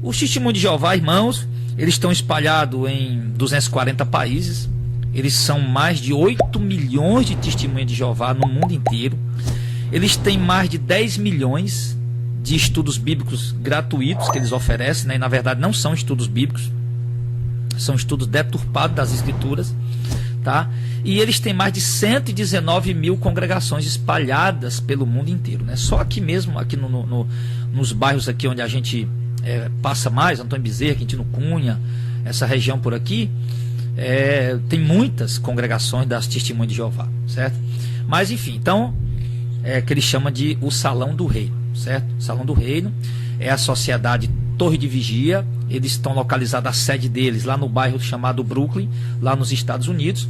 Os testemunhos de Jeová, irmãos, eles estão espalhados em 240 países. Eles são mais de 8 milhões de testemunhas de Jeová no mundo inteiro. Eles têm mais de 10 milhões de estudos bíblicos gratuitos que eles oferecem, né? E na verdade não são estudos bíblicos, são estudos deturpados das escrituras, tá? E eles têm mais de 119 mil congregações espalhadas pelo mundo inteiro, né? Só aqui mesmo, aqui nos bairros aqui onde a gente passa mais, Antônio Bezerra, Quintino Cunha, essa região por aqui, tem muitas congregações das Testemunhas de Jeová, certo? Mas enfim, então que ele chama de o Salão do Reino, certo? O Salão do Reino é a sociedade Torre de Vigia. Eles estão localizados, a sede deles lá no bairro chamado Brooklyn, lá nos Estados Unidos.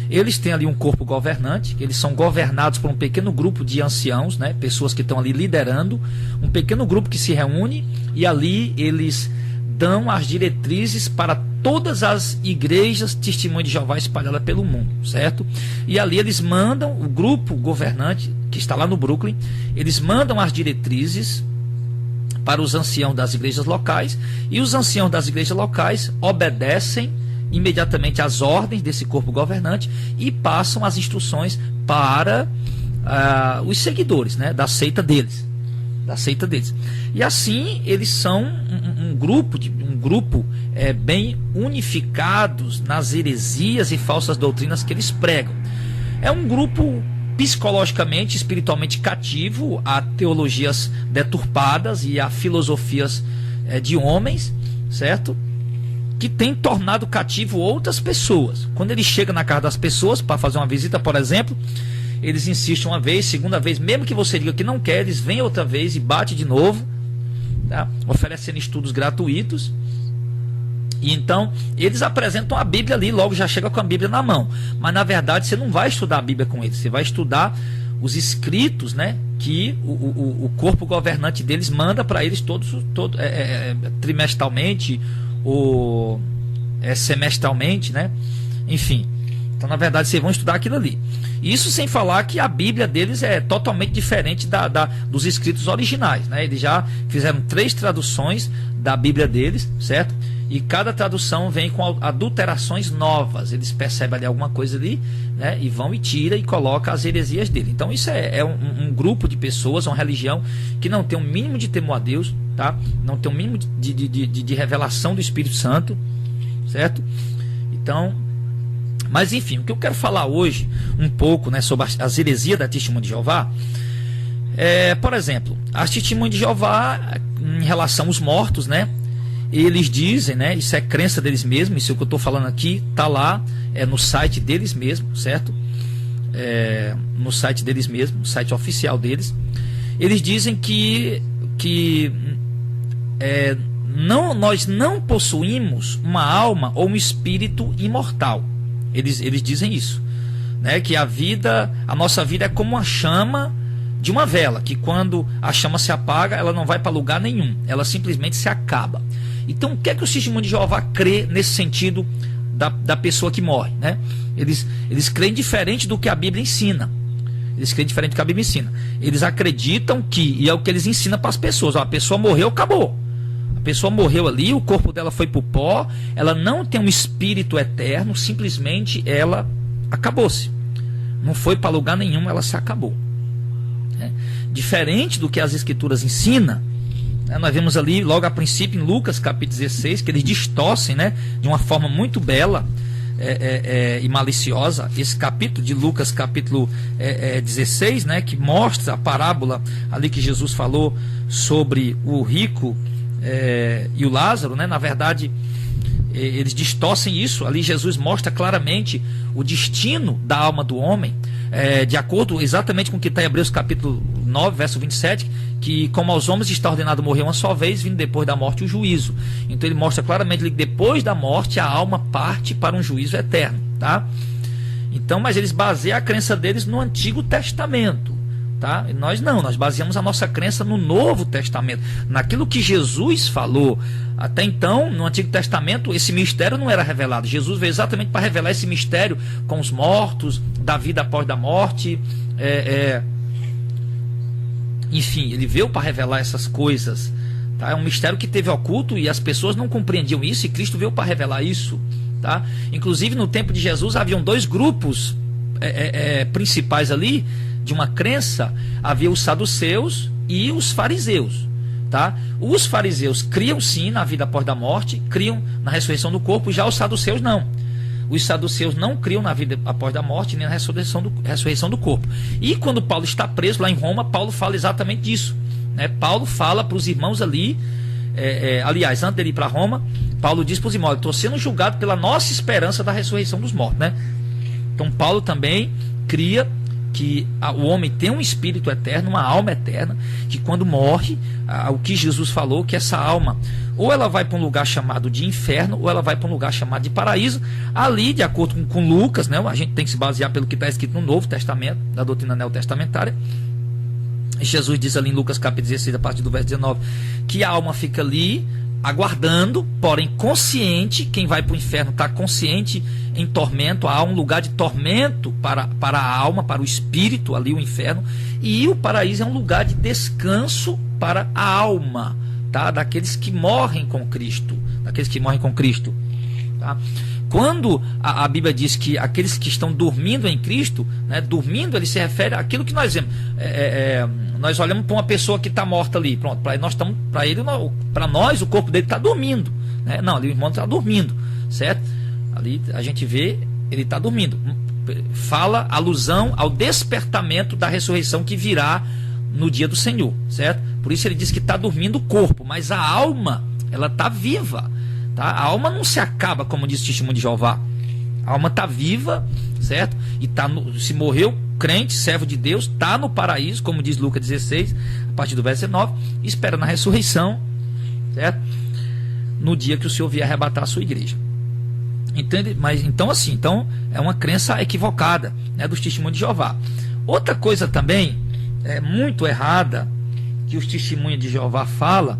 Eles têm ali um corpo governante, eles são governados por um pequeno grupo de anciãos, né? Pessoas que estão ali liderando, um pequeno grupo que se reúne, e ali eles dão as diretrizes para todas as igrejas Testemunhas de Jeová espalhadas pelo mundo, certo? E ali eles mandam, o grupo governante que está lá no Brooklyn, eles mandam as diretrizes para os anciãos das igrejas locais, e os anciãos das igrejas locais obedecem imediatamente às ordens desse corpo governante e passam as instruções para os seguidores, né, da seita deles. E assim eles são um grupo bem unificados nas heresias e falsas doutrinas que eles pregam. É um grupo psicologicamente, espiritualmente cativo a teologias deturpadas e a filosofias de homens, certo? Que tem tornado cativo outras pessoas. Quando ele chega na casa das pessoas para fazer uma visita, por exemplo, eles insistem uma vez, segunda vez, mesmo que você diga que não quer, eles vêm outra vez e bate de novo, tá? Oferecendo estudos gratuitos. E então eles apresentam a Bíblia ali, logo já chega com a Bíblia na mão. Mas na verdade você não vai estudar a Bíblia com eles, você vai estudar os escritos, né, que o corpo governante deles manda para eles trimestralmente ou semestralmente, né? Enfim, então na verdade vocês vão estudar aquilo ali. Isso sem falar que a Bíblia deles é totalmente diferente dos escritos originais, né? Eles já fizeram 3 traduções da Bíblia deles, certo? E cada tradução vem com adulterações novas. Eles percebem ali alguma coisa ali, né? E vão e tira e coloca as heresias dele. Então isso é um grupo de pessoas, uma religião que não tem um mínimo de temor a Deus, tá? Não tem um mínimo de revelação do Espírito Santo, certo? Então, mas enfim, o que eu quero falar hoje um pouco, né, sobre as heresias da Testemunha de Jeová, por exemplo, as Testemunhas de Jeová em relação aos mortos, né? Eles dizem, né? Isso é crença deles mesmos, isso que eu estou falando aqui está lá, no site deles mesmos, certo? No site deles mesmos, no site oficial deles. Eles dizem que nós não possuímos uma alma ou um espírito imortal. Eles dizem isso, né? Que a nossa vida é como uma chama de uma vela, que quando a chama se apaga, ela não vai para lugar nenhum, ela simplesmente se acaba. Então o que é que o Testemunho de Jeová crê nesse sentido da pessoa que morre, né? Eles creem diferente do que a Bíblia ensina. Eles acreditam que, e é o que eles ensinam para as pessoas, a pessoa morreu, acabou. A pessoa morreu ali, o corpo dela foi para o pó, ela não tem um espírito eterno, simplesmente ela acabou-se. Não foi para lugar nenhum, ela se acabou. Diferente do que as Escrituras ensinam, nós vemos ali logo a princípio em Lucas capítulo 16, que eles distorcem, né, de uma forma muito bela e maliciosa esse capítulo de Lucas capítulo 16, né, que mostra a parábola ali que Jesus falou sobre o rico e o Lázaro, né? Na verdade eles distorcem isso. Ali Jesus mostra claramente o destino da alma do homem, de acordo exatamente com o que está em Hebreus capítulo 9, verso 27, que como aos homens está ordenado morrer uma só vez, vindo depois da morte o juízo. Então ele mostra claramente que depois da morte a alma parte para um juízo eterno, tá? Então, mas eles baseiam a crença deles no Antigo Testamento, tá? E nós baseamos a nossa crença no Novo Testamento, naquilo que Jesus falou. Até então, no Antigo Testamento, esse mistério não era revelado. Jesus veio exatamente para revelar esse mistério com os mortos, da vida após da morte, enfim, ele veio para revelar essas coisas, Tá? É um mistério que teve oculto e as pessoas não compreendiam isso, e Cristo veio para revelar isso. Tá? Inclusive no tempo de Jesus haviam dois grupos principais ali de uma crença. Havia os saduceus e os fariseus. Tá? Os fariseus criam sim na vida após a morte, criam na ressurreição do corpo, já os saduceus não. Os saduceus não criam na vida após a morte nem na ressurreição do corpo. E quando Paulo está preso lá em Roma, Paulo fala exatamente disso, né? Paulo fala para os irmãos ali, aliás, antes dele ir para Roma, Paulo diz para os irmãos: estou sendo julgado pela nossa esperança da ressurreição dos mortos, né? Então Paulo também cria que o homem tem um espírito eterno, uma alma eterna, que quando morre, o que Jesus falou, que essa alma, ou ela vai para um lugar chamado de inferno, ou ela vai para um lugar chamado de paraíso. Ali, de acordo com Lucas, né, a gente tem que se basear pelo que está escrito no Novo Testamento, da doutrina neotestamentária. Jesus diz ali em Lucas capítulo 16, a partir do verso 19, que a alma fica ali aguardando, porém consciente. Quem vai para o inferno está consciente em tormento. Há um lugar de tormento para a alma, para o espírito ali, o inferno. E o paraíso é um lugar de descanso para a alma, tá? Daqueles que morrem com Cristo, tá? Quando a Bíblia diz que aqueles que estão dormindo em Cristo, né, dormindo, ele se refere àquilo que nós vemos. Nós olhamos para uma pessoa que está morta ali, pronto, para nós o corpo dele está dormindo, né? Não, ali o irmão está dormindo, certo? Ali a gente vê, ele está dormindo. Fala alusão ao despertamento da ressurreição que virá no dia do Senhor, certo? Por isso ele diz que está dormindo o corpo, mas a alma, ela está viva, tá? A alma não se acaba, como diz o Testemunho de Jeová. A alma está viva, certo? E se morreu crente, servo de Deus, está no paraíso, como diz Lucas 16, a partir do verso 19, espera na ressurreição, certo? No dia que o Senhor vier arrebatar a sua igreja. Entende? Mas então é uma crença equivocada, né, dos Testemunhos de Jeová. Outra coisa também muito errada que os Testemunhos de Jeová fala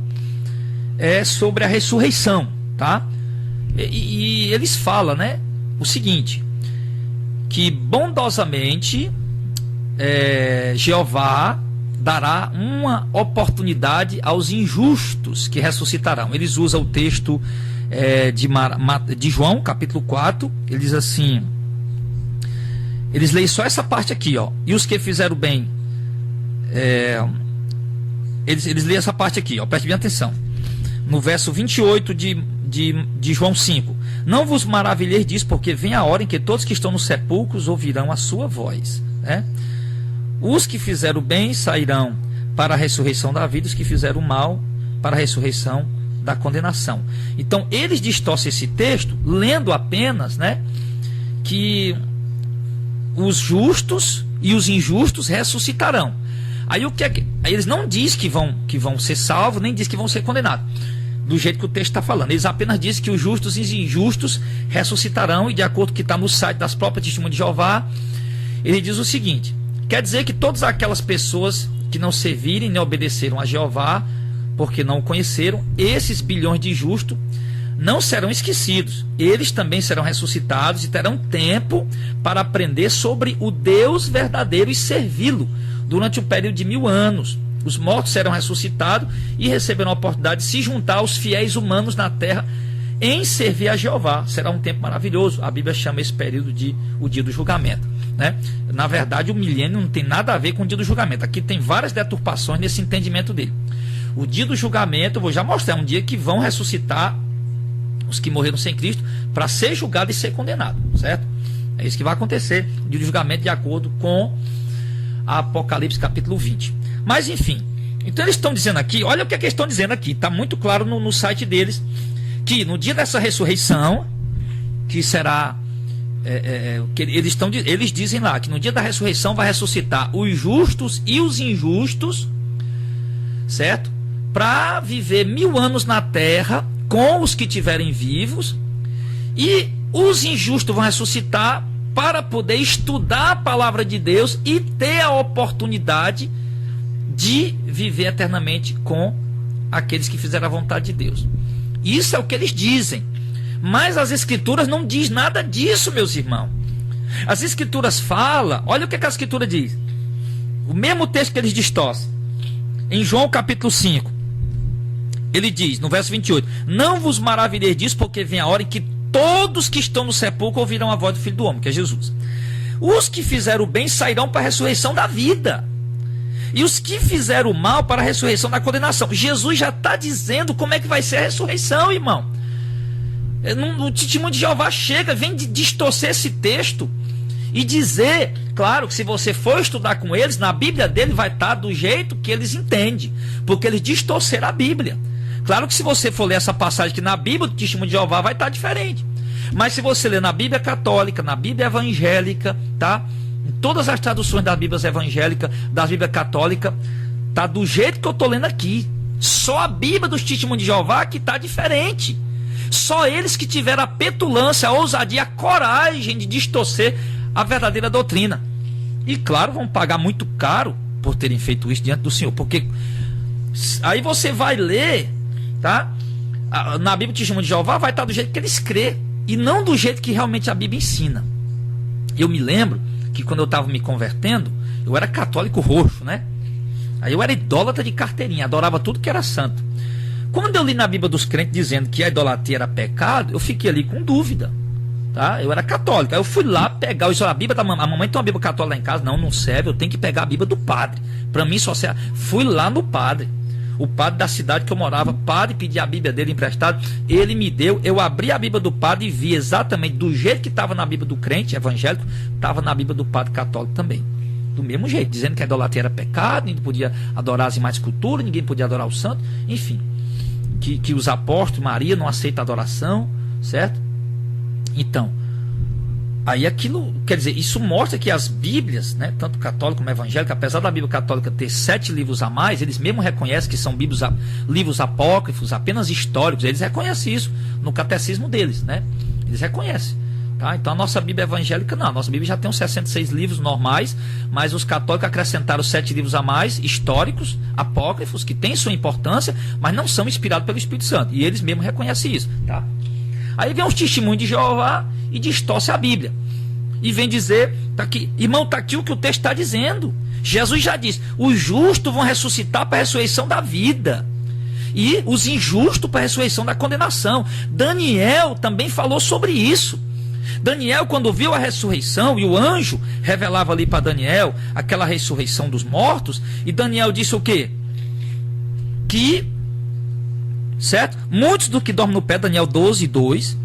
é sobre a ressurreição, tá? E eles falam, né, o seguinte, que bondosamente Jeová dará uma oportunidade aos injustos que ressuscitarão. Eles usam o texto de João, capítulo 4, ele diz assim, eles leem só essa parte aqui, ó, e os que fizeram bem, eles leem essa parte aqui, ó, preste bem atenção, no verso 28 de João 5, não vos maravilheis disso, porque vem a hora em que todos que estão nos sepulcros ouvirão a sua voz, né? Os que fizeram bem sairão para a ressurreição da vida, os que fizeram mal para a ressurreição da condenação. Então eles distorcem esse texto lendo apenas, né, que os justos e os injustos ressuscitarão. Aí o que é que eles não dizem que vão ser salvos, nem dizem que vão ser condenados, do jeito que o texto está falando. Eles apenas dizem que os justos e os injustos ressuscitarão, e de acordo com o que está no site das próprias Testemunhas de Jeová, ele diz o seguinte: quer dizer que todas aquelas pessoas que não servirem nem obedeceram a Jeová, porque não o conheceram, esses bilhões de justos não serão esquecidos. Eles também serão ressuscitados e terão tempo para aprender sobre o Deus verdadeiro e servi-lo durante o período de 1000 anos. Os mortos serão ressuscitados e receberão a oportunidade de se juntar aos fiéis humanos na terra em servir a Jeová. Será um tempo maravilhoso. A Bíblia chama esse período de o dia do julgamento, né? Na verdade, o milênio não tem nada a ver com o dia do julgamento. Aqui tem várias deturpações nesse entendimento dele. O dia do julgamento, eu vou já mostrar, é um dia que vão ressuscitar os que morreram sem Cristo para ser julgado e ser condenado, certo? É isso que vai acontecer, o dia do julgamento, de acordo com Apocalipse capítulo 20. Mas enfim, então eles estão dizendo aqui, olha o que eles estão dizendo aqui, está muito claro no site deles, que no dia dessa ressurreição, que será, que eles dizem lá, que no dia da ressurreição vai ressuscitar os justos e os injustos, certo? Para viver 1000 anos na terra com os que tiverem vivos, e os injustos vão ressuscitar para poder estudar a palavra de Deus e ter a oportunidade de viver eternamente com aqueles que fizeram a vontade de Deus. Isso é o que eles dizem, mas as escrituras não diz nada disso, meus irmãos. As escrituras falam, olha o que a escritura diz, o mesmo texto que eles distorcem, em João capítulo 5, Ele diz, no verso 28, não vos maravilheis disso, porque vem a hora em que todos que estão no sepulcro ouvirão a voz do Filho do Homem, que é Jesus. Os que fizeram o bem sairão para a ressurreição da vida, e os que fizeram o mal para a ressurreição da condenação. Jesus já está dizendo como é que vai ser a ressurreição, irmão. O testemunho de Jeová vem de distorcer esse texto e dizer, claro, que se você for estudar com eles, na Bíblia dele vai estar do jeito que eles entendem, porque eles distorceram a Bíblia. Claro que se você for ler essa passagem aqui na Bíblia, o testemunho de Jeová vai estar diferente. Mas se você ler na Bíblia católica, na Bíblia evangélica, tá? Em todas as traduções das Bíblias evangélicas, da Bíblia católica, tá do jeito que eu estou lendo aqui. Só a Bíblia dos testemunhos de Jeová que está diferente. Só eles que tiveram a petulância, a ousadia, a coragem de distorcer a verdadeira doutrina. E claro, vão pagar muito caro por terem feito isso diante do Senhor. Porque aí você vai ler, tá? Na Bíblia do Testemunho de Jeová vai estar do jeito que eles crê, e não do jeito que realmente a Bíblia ensina. Eu me lembro que quando eu estava me convertendo, eu era católico roxo, né? Aí eu era idólatra de carteirinha, adorava tudo que era santo. Quando eu li na Bíblia dos crentes dizendo que a idolatria era pecado, eu fiquei ali com dúvida, tá? Eu era católico, aí eu fui lá pegar, a Bíblia da mamãe, a mamãe tem uma Bíblia católica lá em casa, não serve, eu tenho que pegar a Bíblia do padre. Para mim só serve. Fui lá no padre, o padre da cidade que eu morava, padre, pedi a Bíblia dele emprestada, ele me deu, eu abri a Bíblia do padre e vi exatamente do jeito que estava na Bíblia do crente evangélico, estava na Bíblia do padre católico também. Do mesmo jeito, dizendo que a idolatria era pecado, ninguém podia adorar as imagens de cultura, ninguém podia adorar o santo, enfim. Que os apóstolos, Maria, não aceita adoração, certo? Então, aí aquilo, quer dizer, isso mostra que as Bíblias, né, tanto católica como evangélica, apesar da Bíblia católica ter 7 livros a mais, eles mesmo reconhecem que são livros apócrifos, apenas históricos, eles reconhecem isso no catecismo deles, né? Eles reconhecem. Tá? Então a nossa Bíblia evangélica não, a nossa Bíblia já tem uns 66 livros normais, mas os católicos acrescentaram 7 livros a mais, históricos, apócrifos, que têm sua importância, mas não são inspirados pelo Espírito Santo, e eles mesmos reconhecem isso, tá? Aí vem os testemunhos de Jeová e distorce a Bíblia, e vem dizer, tá aqui, irmão, tá aqui o que o texto está dizendo. Jesus já disse, os justos vão ressuscitar para a ressurreição da vida, e os injustos para a ressurreição da condenação. Daniel também falou sobre isso. Daniel, quando viu a ressurreição, e o anjo revelava ali para Daniel aquela ressurreição dos mortos, e Daniel disse o quê? Que, certo? Muitos do que dormem no pé, Daniel 12:2,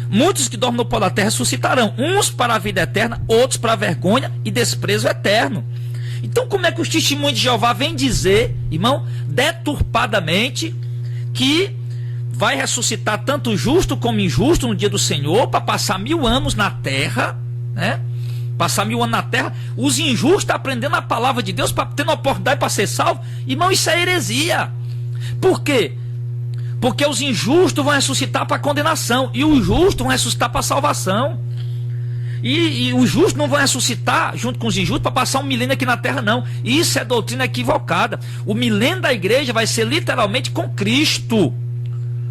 muitos que dormem no pó da terra ressuscitarão, uns para a vida eterna, outros para a vergonha e desprezo eterno. Então como é que os testemunhos de Jeová vêm dizer, irmão, deturpadamente, que vai ressuscitar tanto justo como injusto no dia do Senhor, para passar 1000 anos na terra, né? Passar 1000 anos na terra, os injustos aprendendo a palavra de Deus, para tendo a oportunidade para ser salvo. Irmão, isso é heresia. Por quê? Porque os injustos vão ressuscitar para a condenação, e os justos vão ressuscitar para a salvação. E os justos não vão ressuscitar junto com os injustos para passar um milênio aqui na terra, não. Isso é doutrina equivocada. O milênio da igreja vai ser literalmente com Cristo.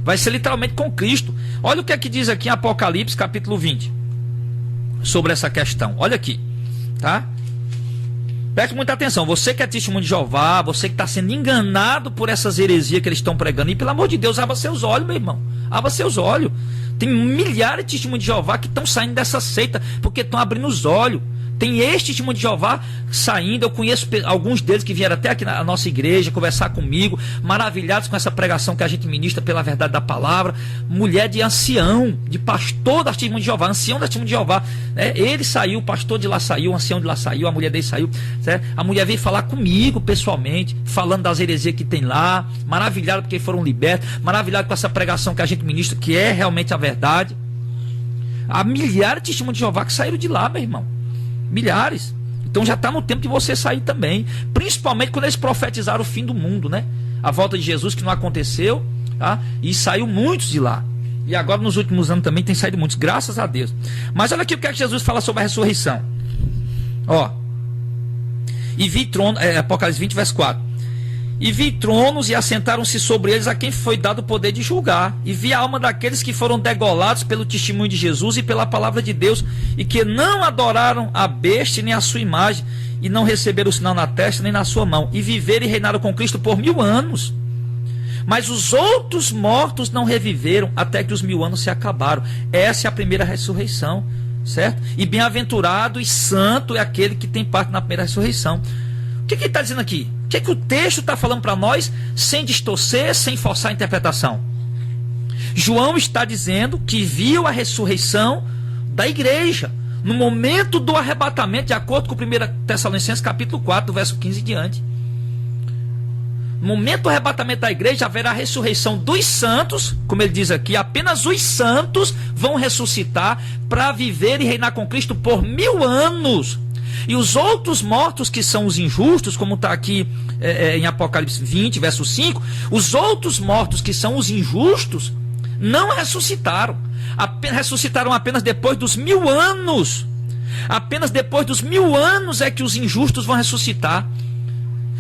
Vai ser literalmente com Cristo. Olha o que é que diz aqui em Apocalipse capítulo 20 sobre essa questão. Olha aqui, tá? Preste muita atenção. Você que é testemunho de Jeová, você que está sendo enganado por essas heresias que eles estão pregando, e pelo amor de Deus, abra seus olhos, meu irmão. Abra seus olhos. Tem milhares de testemunhos de Jeová que estão saindo dessa seita porque estão abrindo os olhos. Tem este testemunho de Jeová saindo. Eu conheço alguns deles que vieram até aqui na nossa igreja conversar comigo, maravilhados com essa pregação que a gente ministra pela verdade da palavra. Mulher de ancião, de pastor da testemunho de Jeová, ancião da testemunho de Jeová, né? Ele saiu, o pastor de lá saiu, o ancião de lá saiu, a mulher dele saiu, certo? A mulher veio falar comigo pessoalmente, falando das heresias que tem lá, maravilhado porque foram libertos, maravilhado com essa pregação que a gente ministra, que é realmente a verdade. Há milhares de testemunhos de Jeová que saíram de lá, meu irmão. Milhares. Então já está no tempo de você sair também, principalmente quando eles profetizaram o fim do mundo, né? A volta de Jesus, que não aconteceu, tá? E saiu muitos de lá, e agora nos últimos anos também tem saído muitos, graças a Deus. Mas olha aqui o que é que Jesus fala sobre a ressurreição. Ó, e vi trono, Apocalipse 20 verso 4, e vi tronos, e assentaram-se sobre eles a quem foi dado o poder de julgar. E vi a alma daqueles que foram degolados pelo testemunho de Jesus e pela palavra de Deus, e que não adoraram a besta nem a sua imagem, e não receberam o sinal na testa nem na sua mão, e viveram e reinaram com Cristo por 1000 anos. Mas os outros mortos não reviveram até que os 1000 anos se acabaram. Essa é a primeira ressurreição, certo? E bem-aventurado e santo é aquele que tem parte na primeira ressurreição. O que ele está dizendo aqui? O que o texto está falando para nós, sem distorcer, sem forçar a interpretação? João está dizendo que viu a ressurreição da igreja no momento do arrebatamento, de acordo com 1 Tessalonicenses capítulo 4, verso 15 em diante. No momento do arrebatamento da igreja, haverá a ressurreição dos santos, como ele diz aqui, apenas os santos vão ressuscitar para viver e reinar com Cristo por 1000 anos. E os outros mortos, que são os injustos, como está aqui em Apocalipse 20, verso 5, os outros mortos, que são os injustos, não ressuscitaram. Ressuscitaram apenas depois dos 1000 anos. Apenas depois dos 1000 anos é que os injustos vão ressuscitar.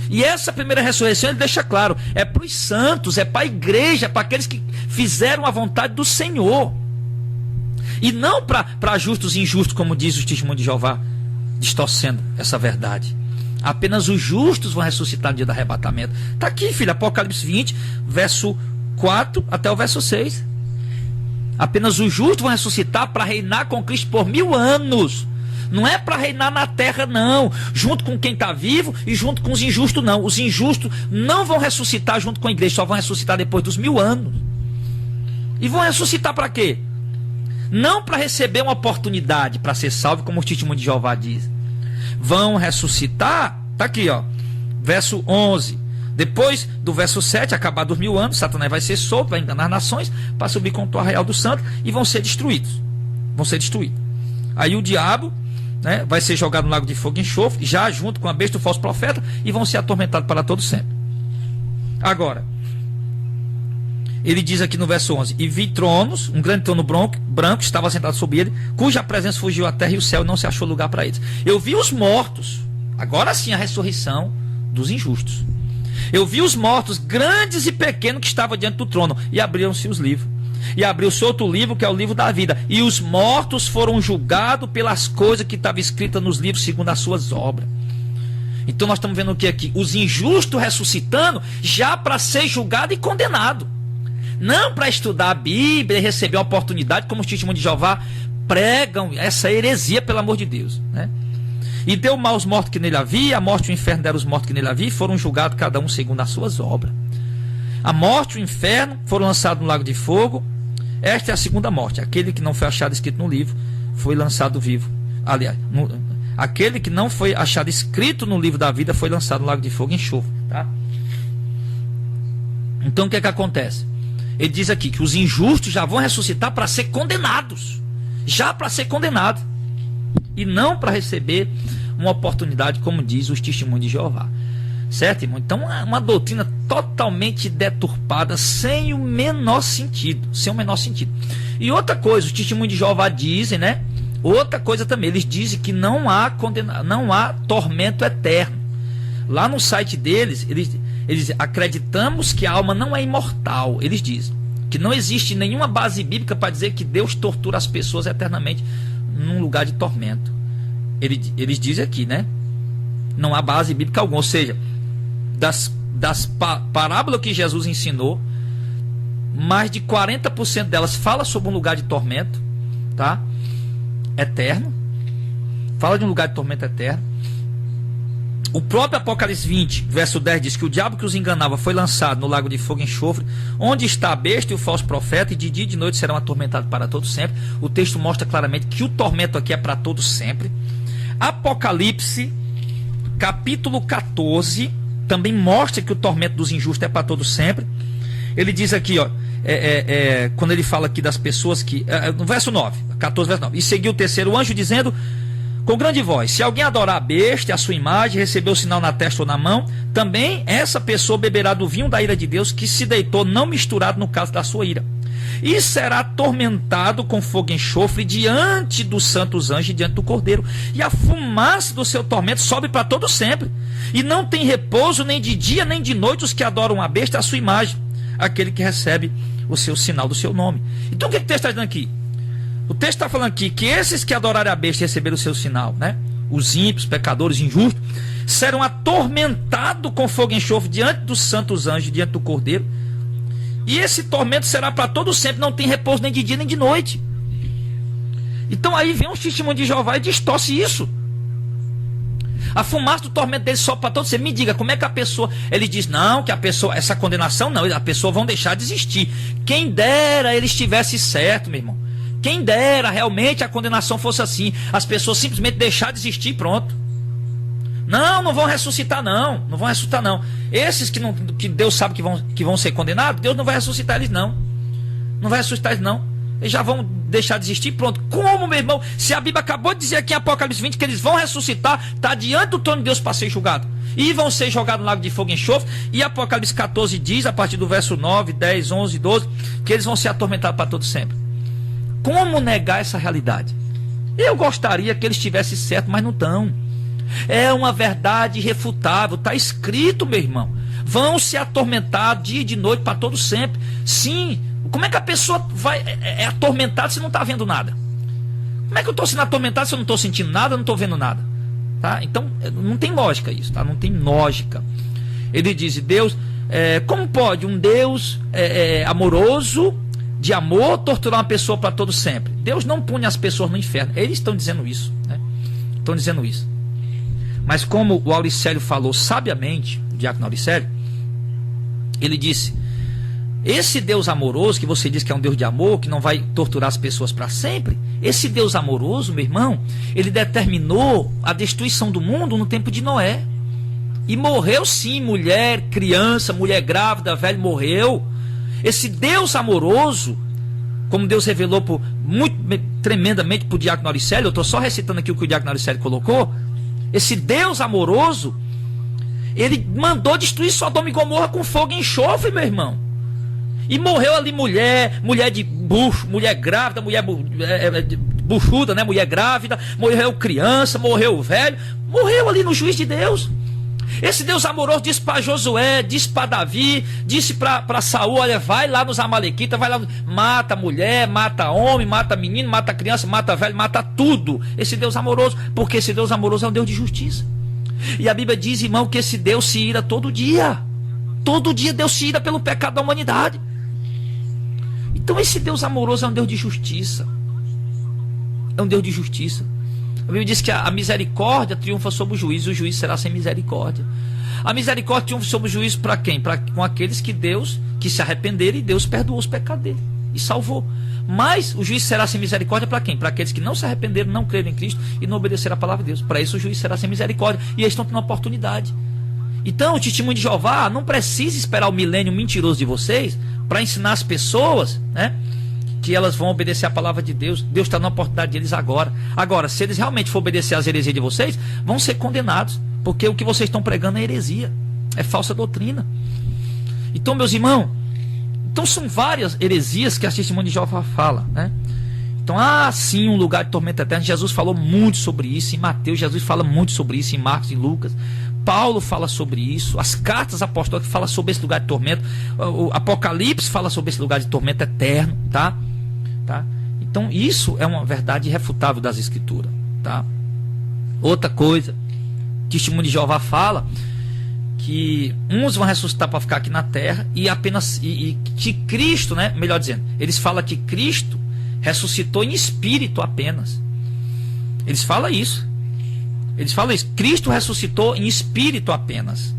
E essa primeira ressurreição ele deixa claro, é para os santos, é para a igreja, para aqueles que fizeram a vontade do Senhor. E não para justos e injustos, como diz o testemunho de Jeová, distorcendo essa verdade. Apenas os justos vão ressuscitar no dia do arrebatamento. Está aqui, filho, Apocalipse 20, verso 4 até o verso 6. Apenas os justos vão ressuscitar para reinar com Cristo por 1000 anos. Não é para reinar na terra, não, junto com quem está vivo e junto com os injustos, não. Os injustos não vão ressuscitar junto com a igreja, só vão ressuscitar depois dos 1000 anos. E vão ressuscitar para quê? Não para receber uma oportunidade para ser salvo, como o testemunho de Jeová diz. Vão ressuscitar, está aqui, ó, verso 11. Depois do verso 7, acabar dos 1000 anos, Satanás vai ser solto, vai enganar as nações, para subir com o torre real dos santos e vão ser destruídos. Vão ser destruídos. Aí o diabo, né, vai ser jogado no lago de fogo e enxofre, já junto com a besta do falso profeta, e vão ser atormentados para todo sempre. Agora, ele diz aqui no verso 11: e vi tronos, um grande trono branco estava sentado sobre ele, cuja presença fugiu a terra e o céu, e não se achou lugar para eles. Eu vi os mortos, agora sim a ressurreição dos injustos. Eu vi os mortos, grandes e pequenos, que estavam diante do trono, e abriram-se os livros. E abriu-se outro livro, que é o livro da vida, e os mortos foram julgados pelas coisas que estavam escritas nos livros segundo as suas obras. Então nós estamos vendo o que aqui? Os injustos ressuscitando já para ser julgado e condenado, não para estudar a Bíblia e receber uma oportunidade, como os testemunhos de Jeová pregam essa heresia, pelo amor de Deus, né? E deu mal os mortos que nele havia, a morte e o inferno deram os mortos que nele havia, e foram julgados cada um segundo as suas obras. A morte e o inferno foram lançados no lago de fogo. Esta é a segunda morte. Aquele que não foi achado escrito no livro foi lançado vivo. Aliás, aquele que não foi achado escrito no livro da vida foi lançado no lago de fogo e enxofre, tá? Então o que é que acontece? Ele diz aqui que os injustos já vão ressuscitar para ser condenados. Já para ser condenados. E não para receber uma oportunidade, como diz os testemunhos de Jeová. Certo, irmão? Então é uma doutrina totalmente deturpada, sem o menor sentido. Sem o menor sentido. E outra coisa, os testemunhos de Jeová dizem, né? Outra coisa também, eles dizem que não há tormento eterno. Lá no site deles, eles acreditamos que a alma não é imortal. Eles dizem que não existe nenhuma base bíblica para dizer que Deus tortura as pessoas eternamente num lugar de tormento. Eles dizem aqui, né? Não há base bíblica alguma. Ou seja, das parábolas que Jesus ensinou, mais de 40% delas fala sobre um lugar de tormento, tá? Eterno. Fala de um lugar de tormento eterno. O próprio Apocalipse 20, verso 10, diz que o diabo que os enganava foi lançado no lago de fogo e enxofre, onde está a besta e o falso profeta, e de dia e de noite serão atormentados para todo sempre. O texto mostra claramente que o tormento aqui é para todo sempre. Apocalipse, capítulo 14, também mostra que o tormento dos injustos é para todo sempre. Ele diz aqui, ó, quando ele fala aqui das pessoas que... no verso 9, 14, verso 9. E seguiu o terceiro anjo dizendo com grande voz: se alguém adorar a besta e a sua imagem, receber o sinal na testa ou na mão, também essa pessoa beberá do vinho da ira de Deus, que se deitou não misturado no caso da sua ira. E será atormentado com fogo e enxofre diante dos santos anjos e diante do Cordeiro. E a fumaça do seu tormento sobe para todo sempre. E não tem repouso nem de dia nem de noite os que adoram a besta e a sua imagem, aquele que recebe o seu sinal do seu nome. Então o que o texto está dizendo aqui? O texto está falando aqui que esses que adorarem a besta e receberam o seu sinal, né? Os ímpios, pecadores, injustos, serão atormentados com fogo e enxofre diante dos santos anjos, diante do Cordeiro. E esse tormento será para todo sempre, não tem repouso nem de dia nem de noite. Então aí vem um testemunho de Jeová e distorce isso. A fumaça do tormento dele só para todos. Você me diga, como é que a pessoa... Ele diz, não, que a pessoa... Essa condenação não, a pessoa vão deixar de existir. Quem dera ele estivesse certo, meu irmão. Quem dera realmente a condenação fosse assim. As pessoas simplesmente deixar de existir e pronto. Não vão ressuscitar não. Não vão ressuscitar não. Esses que Deus sabe que vão ser condenados, Deus não vai ressuscitar eles não. Não vai ressuscitar eles não. Eles já vão deixar de existir, pronto. Como, meu irmão? Se a Bíblia acabou de dizer aqui em Apocalipse 20 que eles vão ressuscitar, está diante do trono de Deus para ser julgado. E vão ser jogados no lago de fogo e enxofre. E Apocalipse 14 diz, a partir do verso 9, 10, 11, 12, que eles vão ser atormentados para todo sempre. Como negar essa realidade? Eu gostaria que eles estivessem certos, mas não estão. É uma verdade irrefutável, está escrito, meu irmão. Vão se atormentar dia e de noite para todo sempre. Sim. Como é que a pessoa é atormentada se não está vendo nada? Como é que eu estou sendo atormentado se eu não estou sentindo nada, não estou vendo nada? Tá? Então, não tem lógica isso, tá? Não tem lógica. Ele diz, Deus, como pode um Deus amoroso, de amor, torturar uma pessoa para todo sempre? Deus não pune as pessoas no inferno. Eles estão dizendo isso, né? Estão dizendo isso. Mas como o Auricélio falou sabiamente, o diácono Auricélio, ele disse, esse Deus amoroso, que você diz que é um Deus de amor, que não vai torturar as pessoas para sempre, esse Deus amoroso, meu irmão, ele determinou a destruição do mundo no tempo de Noé. E morreu sim, mulher, criança, mulher grávida, velho, morreu. Esse Deus amoroso, como Deus revelou tremendamente para o diácono Auricélio, eu estou só recitando aqui o que o diácono Auricélio colocou, esse Deus amoroso, ele mandou destruir Sodoma e Gomorra com fogo e enxofre, meu irmão. E morreu ali mulher de bucho, mulher grávida, mulher buchuda, né? Mulher grávida, morreu criança, morreu velho, morreu ali no juiz de Deus. Esse Deus amoroso disse para Josué, disse para Davi, disse para Saul, olha, vai lá nos amalequitas, vai lá, mata mulher, mata homem, mata menino, mata criança, mata velho, mata tudo. Esse Deus amoroso, porque esse Deus amoroso é um Deus de justiça. E a Bíblia diz, irmão, que esse Deus se ira todo dia. Todo dia Deus se ira pelo pecado da humanidade. Então esse Deus amoroso é um Deus de justiça. É um Deus de justiça. A Bíblia diz que a misericórdia triunfa sobre o juízo, e o juiz será sem misericórdia. A misericórdia triunfa sobre o juízo para quem? Com aqueles que se arrependeram e Deus perdoou os pecados dele e salvou. Mas o juiz será sem misericórdia para quem? Para aqueles que não se arrependeram, não creram em Cristo e não obedeceram a palavra de Deus. Para isso o juiz será sem misericórdia. E eles estão tendo uma oportunidade. Então o testemunho de Jeová não precisa esperar o milênio mentiroso de vocês para ensinar as pessoas, né, que elas vão obedecer a palavra de Deus. Deus está na oportunidade deles agora. Agora, se eles realmente for obedecer às heresias de vocês, vão ser condenados, porque o que vocês estão pregando é heresia, é falsa doutrina. Então, meus irmãos, então são várias heresias que a testemunho de Jeová fala, né? Então, sim, um lugar de tormento eterno. Jesus falou muito sobre isso em Mateus, Jesus fala muito sobre isso em Marcos e Lucas. Paulo fala sobre isso, as cartas apostólicas falam sobre esse lugar de tormento, o Apocalipse fala sobre esse lugar de tormento eterno, tá? Então isso é uma verdade irrefutável das Escrituras, tá? Outra coisa, o testemunho de Jeová fala que uns vão ressuscitar para ficar aqui na terra e que Cristo, né? Melhor dizendo, eles falam que Cristo ressuscitou em espírito apenas. Eles falam isso. Cristo ressuscitou em espírito apenas.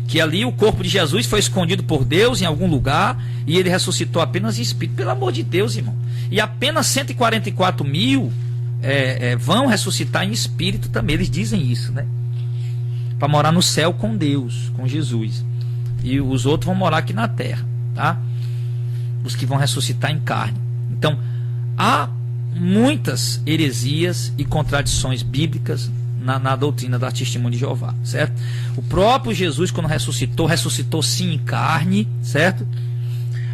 Que ali o corpo de Jesus foi escondido por Deus em algum lugar e ele ressuscitou apenas em espírito. Pelo amor de Deus, irmão. E apenas 144 mil vão ressuscitar em espírito também. Eles dizem isso, né? Para morar no céu com Deus, com Jesus. E os outros vão morar aqui na terra, tá? Os que vão ressuscitar em carne. Então, há muitas heresias e contradições bíblicas na doutrina da testemunha de Jeová, certo? O próprio Jesus, quando ressuscitou sim em carne, certo?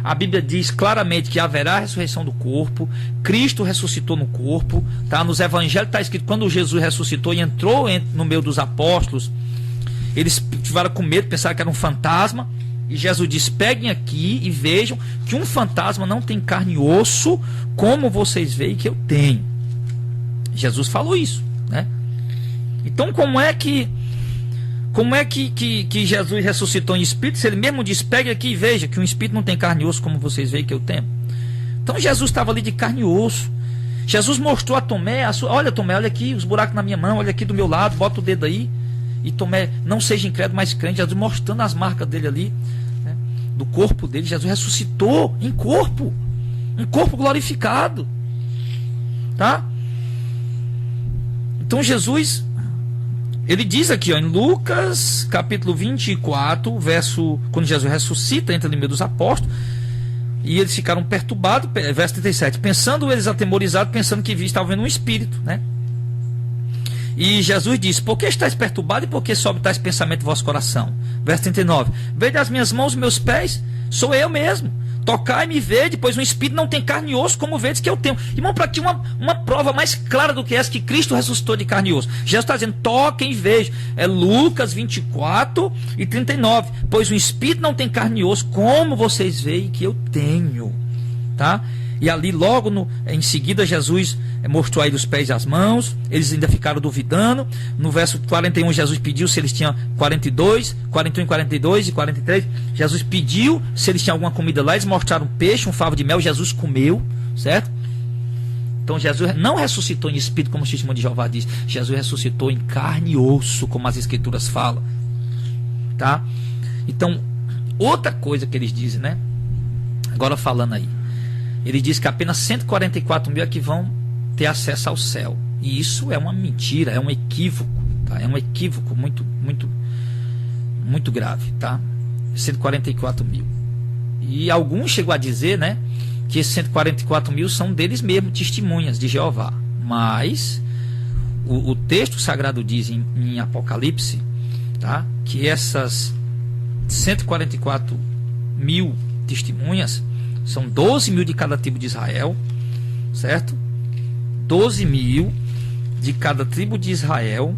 A Bíblia diz claramente que haverá a ressurreição do corpo. Cristo ressuscitou no corpo, tá? Nos evangelhos está escrito, quando Jesus ressuscitou e entrou no meio dos apóstolos, eles tiveram com medo, pensaram que era um fantasma, e Jesus diz, peguem aqui e vejam que um fantasma não tem carne e osso, como vocês veem que eu tenho. Jesus falou isso, né? Então como é que Como é que Jesus ressuscitou em espírito? Se ele mesmo diz, pegue aqui e veja que um espírito não tem carne e osso como vocês veem que eu tenho. Então Jesus estava ali de carne e osso. Jesus mostrou a Tomé, olha Tomé, olha aqui os buracos na minha mão, olha aqui do meu lado, bota o dedo aí. E Tomé, não seja incrédulo, mas crente. Jesus mostrando as marcas dele ali, né, do corpo dele. Jesus ressuscitou em corpo glorificado, tá? Então Jesus, ele diz aqui, ó, em Lucas capítulo 24, quando Jesus ressuscita, entra no meio dos apóstolos, e eles ficaram perturbados, verso 37, pensando eles atemorizados, pensando que estavam vendo um espírito, né? E Jesus disse, por que estáis perturbados e por que sobe tais pensamentos no vosso coração? Verso 39, vede as minhas mãos, meus pés, sou eu mesmo. Tocai-me e vede, pois um espírito não tem carne e osso, como vedes que eu tenho. Irmão, para aqui uma prova mais clara do que essa, que Cristo ressuscitou de carne e osso. Jesus está dizendo, toquem e vejam. É Lucas 24 e 39. Pois um espírito não tem carne e osso, como vocês veem que eu tenho. Tá? E ali logo em seguida Jesus mostrou aí os pés e as mãos. Eles ainda ficaram duvidando. No verso 41 Jesus pediu se eles tinham 42, 41 e 42 e 43. Jesus pediu se eles tinham alguma comida lá. Eles mostraram um peixe, um favo de mel. Jesus comeu, certo? Então Jesus não ressuscitou em espírito, como o testemunho de Jeová diz. Jesus ressuscitou em carne e osso, como as escrituras falam, tá? Então outra coisa que eles dizem, né? Agora falando aí, ele diz que apenas 144 mil é que vão ter acesso ao céu. E isso é uma mentira, é um equívoco, tá? É um equívoco muito, muito, muito grave, tá? 144 mil. E alguns chegou a dizer, né, que esses 144 mil são deles mesmos, testemunhas de Jeová. Mas o texto sagrado diz em Apocalipse, tá, que essas 144 mil testemunhas são 12 mil de cada tribo de Israel, certo? 12 mil de cada tribo de Israel,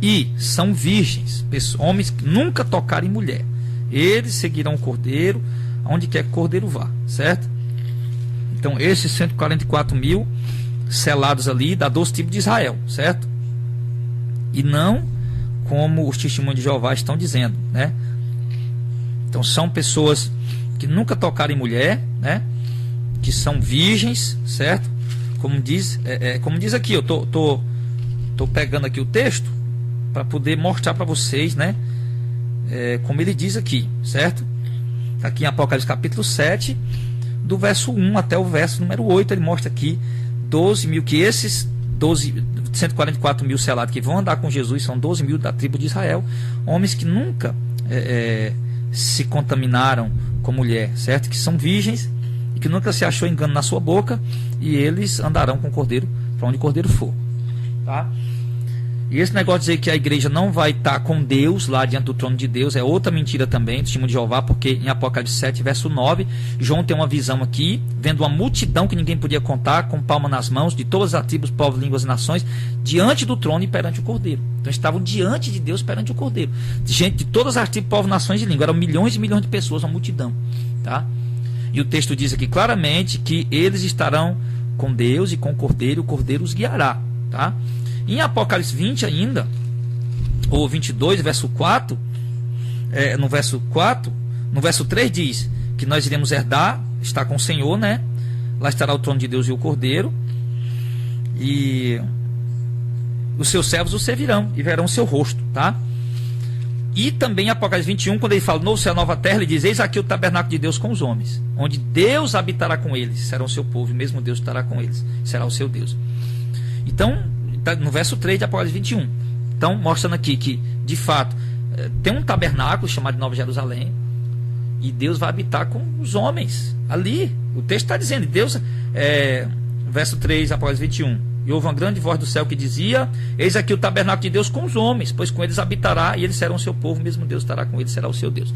e são virgens, homens que nunca tocaram em mulher. Eles seguirão o cordeiro aonde quer que o cordeiro vá, certo? Então esses 144 mil selados ali da 12 tribos de Israel, certo? E não como os testemunhos de Jeová estão dizendo, né? Então são pessoas que nunca tocaram em mulher, né? Que são virgens, certo? Como diz aqui, eu tô pegando aqui o texto para poder mostrar para vocês, né? Como ele diz aqui, certo? Aqui em Apocalipse capítulo 7, do verso 1 até o verso número 8, ele mostra aqui 12 mil, que esses 144 mil selados que vão andar com Jesus são 12 mil da tribo de Israel, homens que nunca se contaminaram com mulher, certo? Que são virgens e que nunca se achou engano na sua boca, e eles andarão com o cordeiro para onde o cordeiro for, tá? E esse negócio de dizer que a igreja não vai estar com Deus lá diante do trono de Deus é outra mentira também, do testemunho de Jeová, porque em Apocalipse 7, verso 9, João tem uma visão aqui, vendo uma multidão que ninguém podia contar, com palma nas mãos, de todas as tribos, povos, línguas e nações, diante do trono e perante o cordeiro. Então estavam diante de Deus perante o cordeiro. Gente de todas as tribos, povos, nações e línguas. Eram milhões e milhões de pessoas, uma multidão, tá? E o texto diz aqui claramente que eles estarão com Deus e com o cordeiro os guiará, tá? Em Apocalipse 20 ainda, ou 22, verso 4, no verso 3 diz que nós iremos herdar, estar com o Senhor, né? Lá estará o trono de Deus e o cordeiro, e os seus servos o servirão e verão o seu rosto, tá? E também em Apocalipse 21, quando ele fala novo céu, nova terra, ele diz, eis aqui o tabernáculo de Deus com os homens, onde Deus habitará com eles, serão o seu povo, e mesmo Deus estará com eles, será o seu Deus. Então, no verso 3 de Apocalipse 21, então mostrando aqui que de fato tem um tabernáculo chamado de Nova Jerusalém, e Deus vai habitar com os homens ali. O texto está dizendo, Deus, verso 3, Apocalipse 21, e houve uma grande voz do céu que dizia, eis aqui o tabernáculo de Deus com os homens, pois com eles habitará, e eles serão o seu povo, mesmo Deus estará com eles, será o seu Deus.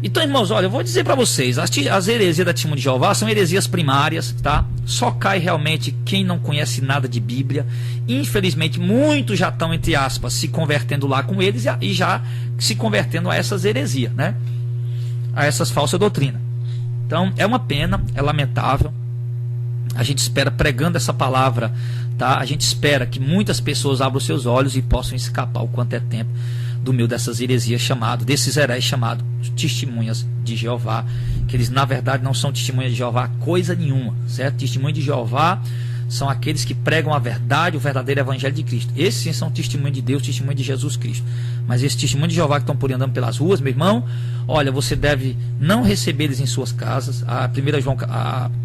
Então, irmãos, olha, eu vou dizer para vocês, as heresias da testemunha de Jeová são heresias primárias, tá? Só cai realmente quem não conhece nada de Bíblia. Infelizmente, muitos já estão, entre aspas, se convertendo lá com eles e já se convertendo a essas heresias, né? A essas falsas doutrinas. Então, é uma pena, é lamentável. A gente espera, pregando essa palavra, tá? A gente espera que muitas pessoas abram seus olhos e possam escapar o quanto é tempo do meio dessas heresias desses heréis chamados testemunhas de Jeová, que eles na verdade não são testemunhas de Jeová coisa nenhuma, certo? Testemunhas de Jeová são aqueles que pregam a verdade, o verdadeiro evangelho de Cristo. Esses sim são testemunho de Deus, testemunho de Jesus Cristo. Mas esses testemunhos de Jeová que estão por aí andando pelas ruas, meu irmão, olha, você deve não receber eles em suas casas. A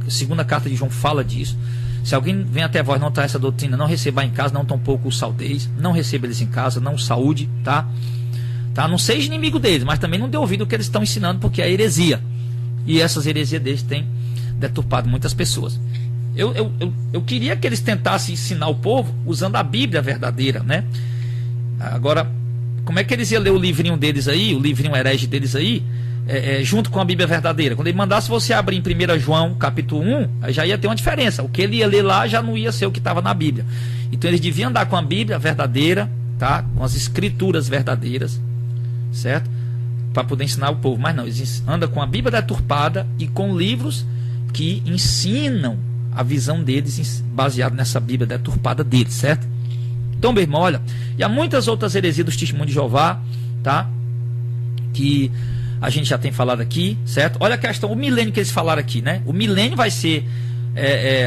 segunda carta de João fala disso. Se alguém vem até vós não traz essa doutrina, não receba em casa, não tampouco os saudeis, não receba eles em casa, não saúde, tá? Não seja inimigo deles, mas também não dê ouvido o que eles estão ensinando, porque é heresia. E essas heresias deles têm deturpado muitas pessoas. Eu queria que eles tentassem ensinar o povo usando a Bíblia verdadeira, né? Agora, como é que eles iam ler o livrinho deles aí, o livrinho herege deles aí, junto com a Bíblia verdadeira? Quando ele mandasse você abrir em 1 João capítulo 1, aí já ia ter uma diferença. O que ele ia ler lá já não ia ser o que estava na Bíblia. Então eles deviam andar com a Bíblia verdadeira, tá? Com as escrituras verdadeiras, certo? Para poder ensinar o povo. Mas não, eles andam com a Bíblia deturpada e com livros que ensinam a visão deles baseado nessa Bíblia deturpada deles, certo? Então, meu irmão, olha, e há muitas outras heresias dos testemunhos de Jeová, tá? Que a gente já tem falado aqui, certo? Olha a questão, o milênio que eles falaram aqui, né? O milênio vai ser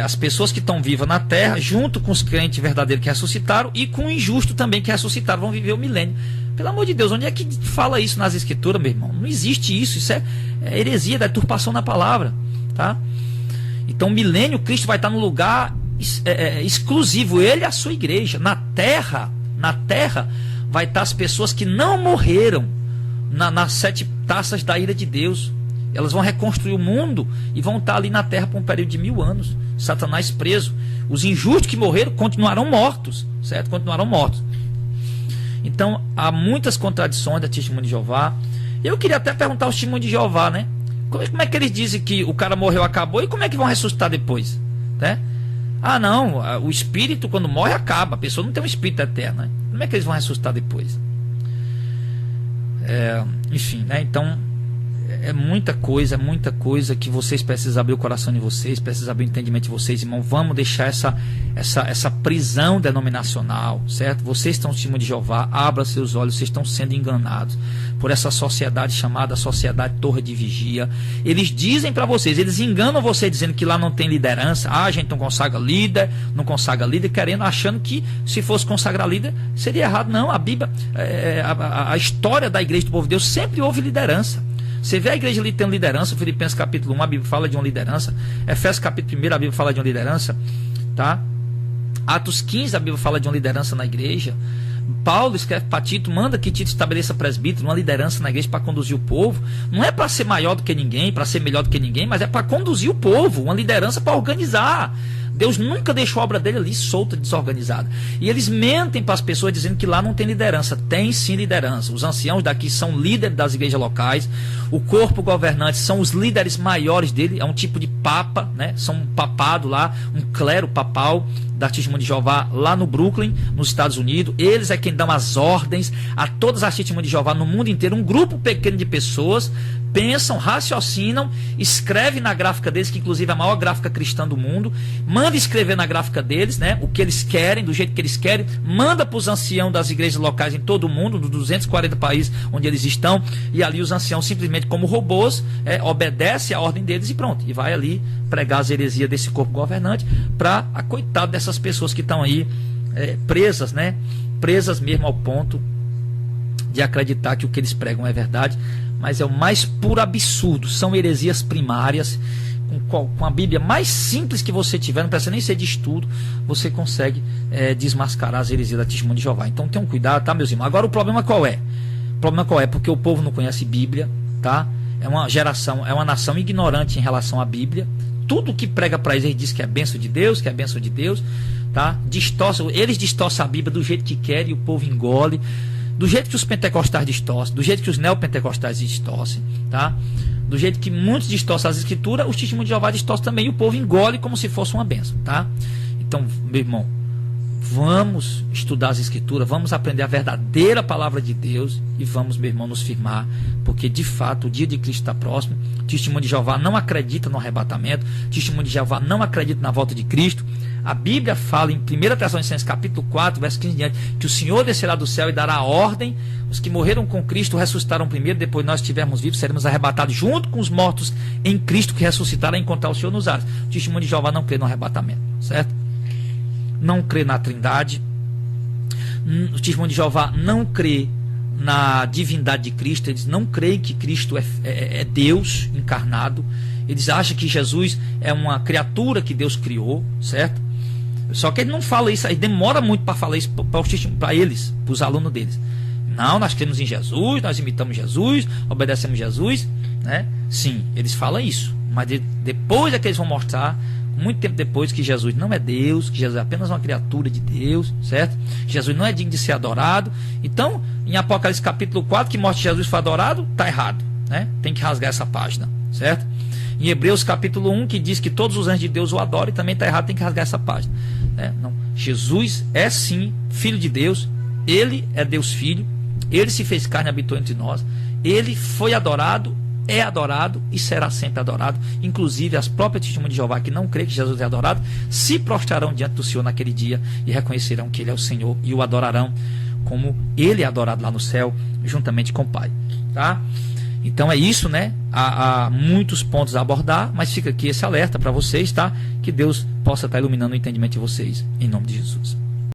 as pessoas que estão vivas na terra, junto com os crentes verdadeiros que ressuscitaram e com o injusto também que ressuscitaram, vão viver o milênio. Pelo amor de Deus, onde é que fala isso nas escrituras, meu irmão? Não existe isso, isso é heresia, deturpação na palavra, tá? Então, o milênio, Cristo vai estar no lugar exclusivo, ele e a sua igreja. Na terra vai estar as pessoas que não morreram nas 7 taças da ira de Deus. Elas vão reconstruir o mundo e vão estar ali na terra por um período de 1000 anos. Satanás preso. Os injustos que morreram continuarão mortos, certo? Continuarão mortos. Então, há muitas contradições da testemunha de Jeová. Eu queria até perguntar aos testemunhos de Jeová, né? Como é que eles dizem que o cara morreu, acabou, e como é que vão ressuscitar depois? Né? Ah, não, o espírito quando morre acaba, a pessoa não tem um espírito eterno, né? Como é que eles vão ressuscitar depois? Enfim, né? Então é muita coisa que vocês precisam abrir o coração de vocês, precisam abrir o entendimento de vocês, irmão. Vamos deixar essa prisão denominacional, certo? Vocês estão no testemunho de Jeová, abra seus olhos, vocês estão sendo enganados por essa sociedade chamada Sociedade Torre de Vigia. Eles dizem para vocês, eles enganam vocês dizendo que lá não tem liderança. A gente não consagra líder, achando que se fosse consagrar líder seria errado. Não, a Bíblia, a história da igreja do povo de Deus sempre houve liderança. Você vê a igreja ali tendo liderança. Filipenses capítulo 1, a Bíblia fala de uma liderança. Efésios capítulo 1, a Bíblia fala de uma liderança, tá? Atos 15, a Bíblia fala de uma liderança na igreja. Paulo escreve para Tito, manda que Tito estabeleça presbítero, uma liderança na igreja para conduzir o povo. Não é para ser maior do que ninguém, para ser melhor do que ninguém, mas é para conduzir o povo, uma liderança para organizar. Deus nunca deixou a obra dele ali solta, desorganizada. E eles mentem para as pessoas dizendo que lá não tem liderança. Tem sim liderança. Os anciãos daqui são líderes das igrejas locais. O corpo governante são os líderes maiores dele. É um tipo de papa, né? São um papado lá, um clero papal da Testemunha de Jeová lá no Brooklyn, nos Estados Unidos. Eles é quem dão as ordens a todas as Testemunhas de Jeová no mundo inteiro. Um grupo pequeno de pessoas pensam, raciocinam, escreve na gráfica deles, que inclusive é a maior gráfica cristã do mundo, manda escrever na gráfica deles, né, o que eles querem, do jeito que eles querem, manda para os anciãos das igrejas locais em todo o mundo, nos 240 países onde eles estão, e ali os anciãos simplesmente como robôs, obedecem a ordem deles e pronto, e vai ali pregar as heresias desse corpo governante para a coitada dessas pessoas que estão aí presas, né, presas mesmo ao ponto de acreditar que o que eles pregam é verdade. Mas é o mais puro absurdo. São heresias primárias. Com a Bíblia mais simples que você tiver, não precisa nem ser de estudo, você consegue desmascarar as heresias da Testemunha de Jeová. Então tenham cuidado, tá, meus irmãos? Agora o problema qual é? O problema qual é? Porque o povo não conhece Bíblia, tá? É uma geração, é uma nação ignorante em relação à Bíblia. Tudo que prega para eles diz que é bênção de Deus, que é bênção de Deus, tá? Eles distorcem a Bíblia do jeito que querem e o povo engole. Do jeito que os pentecostais distorcem, do jeito que os neopentecostais distorcem, tá? Do jeito que muitos distorcem as escrituras, os testemunhos de Jeová distorcem também, e o povo engole como se fosse uma bênção, tá? Então, meu irmão, vamos estudar as escrituras, vamos aprender a verdadeira palavra de Deus e vamos, meu irmão, nos firmar, porque de fato o dia de Cristo está próximo. O testemunho de Jeová não acredita no arrebatamento, o testemunho de Jeová não acredita na volta de Cristo. A Bíblia fala em 1 Tessalonicenses capítulo 4, verso 15 em diante, que o Senhor descerá do céu e dará a ordem, os que morreram com Cristo ressuscitarão primeiro, depois nós estivermos vivos, seremos arrebatados junto com os mortos em Cristo que ressuscitaram a encontrar o Senhor nos ares. O testemunho de Jeová não crê no arrebatamento, certo? Não crê na Trindade. O testemunho de Jeová não crê na divindade de Cristo. Eles não creem que Cristo é Deus encarnado. Eles acham que Jesus é uma criatura que Deus criou, certo? Só que ele não fala isso, aí demora muito para falar isso para eles, para os alunos deles. Não, nós cremos em Jesus, nós imitamos Jesus, obedecemos Jesus, né? Sim, eles falam isso, mas depois é que eles vão mostrar, muito tempo depois, que Jesus não é Deus, que Jesus é apenas uma criatura de Deus, certo? Jesus não é digno de ser adorado. Então, em Apocalipse capítulo 4, que mostra que Jesus foi adorado, está errado, né? Tem que rasgar essa página, certo? Em Hebreus capítulo 1, que diz que todos os anjos de Deus o adoram, e também está errado, tem que rasgar essa página, né? Não. Jesus é sim Filho de Deus, ele é Deus Filho, ele se fez carne e habitou entre nós, ele foi adorado, é adorado e será sempre adorado. Inclusive as próprias testemunhas de Jeová que não creem que Jesus é adorado, se prostrarão diante do Senhor naquele dia e reconhecerão que ele é o Senhor e o adorarão como ele é adorado lá no céu, juntamente com o Pai, tá? Então é isso, né? Há muitos pontos a abordar, mas fica aqui esse alerta para vocês, tá? Que Deus possa estar iluminando o entendimento de vocês, em nome de Jesus.